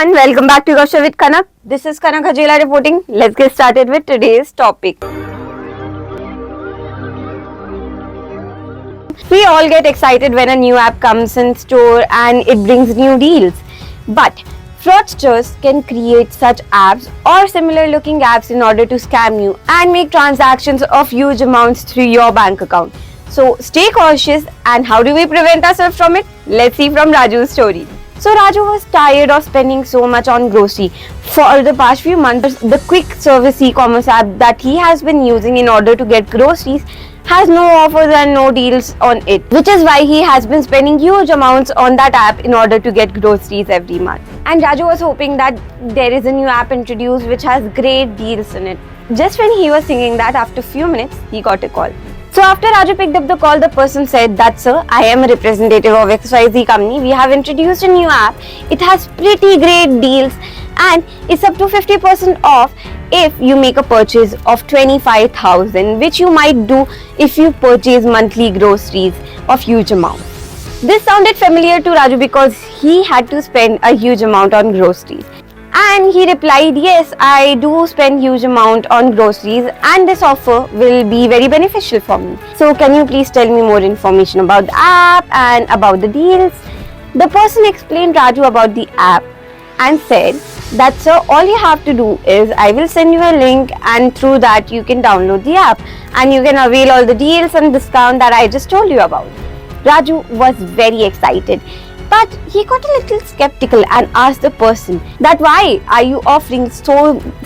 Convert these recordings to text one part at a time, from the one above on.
everyone, welcome back to Gosha with Kanak. This is Kanak Hajela reporting. Let's get started with today's topic. We all get excited when a new app comes in store and it brings new deals. But fraudsters can create such apps or similar looking apps in order to scam you and make transactions of huge amounts through your bank account. So stay cautious, and how do we prevent ourselves from it? Let's see from Raju's story. So Raju was tired of spending so much on grocery. For the past few months, the quick service e-commerce app that he has been using in order to get groceries has no offers and no deals on it, which is why he has been spending huge amounts on that app in order to get groceries every month. And Raju was hoping that there is a new app introduced which has great deals in it. Just when he was thinking that, after a few minutes, he got a call. So after Raju picked up the call, the person said that, "Sir, I am a representative of XYZ company. We have introduced a new app. It has pretty great deals and it's up to 50% off if you make a purchase of 25,000, which you might do if you purchase monthly groceries of huge amount." This sounded familiar to Raju because he had to spend a huge amount on groceries. And he replied, "Yes, I do spend huge amount on groceries and this offer will be very beneficial for me. So can you please tell me more information about the app and about the deals?" The person explained Raju about the app and said that, "Sir, all you have to do is I will send you a link, and through that you can download the app and you can avail all the deals and discount that I just told you about." Raju was very excited. But he got a little skeptical and asked the person that, "Why are you offering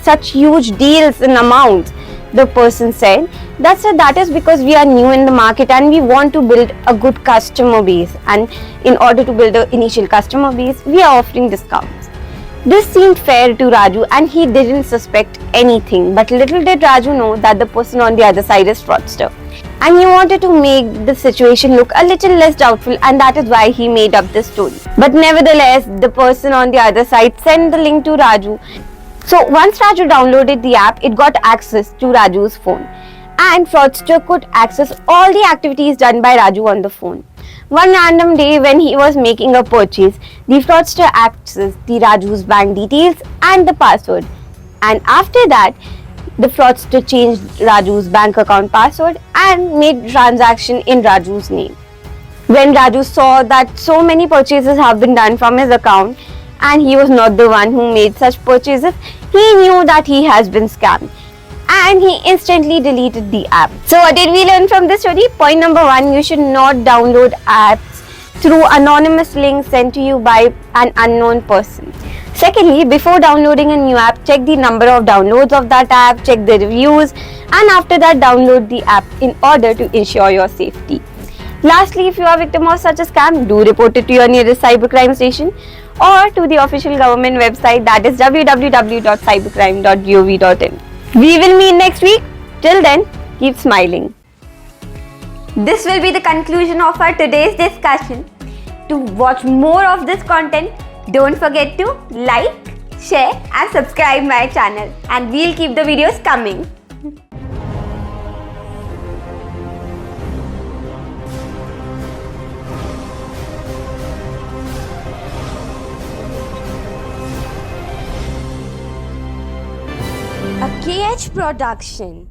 such huge deals in amounts?" The person said that, "Sir, that is because we are new in the market and we want to build a good customer base, and in order to build an initial customer base, we are offering discounts." This seemed fair to Raju and he didn't suspect anything, but little did Raju know that the person on the other side is fraudster. And he wanted to make the situation look a little less doubtful, and that is why he made up this story. But nevertheless, the person on the other side sent the link to Raju. So once Raju downloaded the app, it got access to Raju's phone, and fraudster could access all the activities done by Raju on the phone. One random day when he was making a purchase, the fraudster accessed the Raju's bank details and the password. And after that, the fraudster changed Raju's bank account password and made transaction in Raju's name. When Raju saw that so many purchases have been done from his account and he was not the one who made such purchases, he knew that he has been scammed and he instantly deleted the app. So what did we learn from this story? Point number 1, you should not download apps through anonymous links sent to you by an unknown person. Secondly, before downloading a new app, check the number of downloads of that app, check the reviews, and after that download the app in order to ensure your safety. Lastly, if you are a victim of such a scam, do report it to your nearest cybercrime station or to the official government website, that is www.cybercrime.gov.in. We will meet next week. Till then, keep smiling. This will be the conclusion of our today's discussion. To watch more of this content, don't forget to like, share and subscribe my channel, and we'll keep the videos coming. A KH production.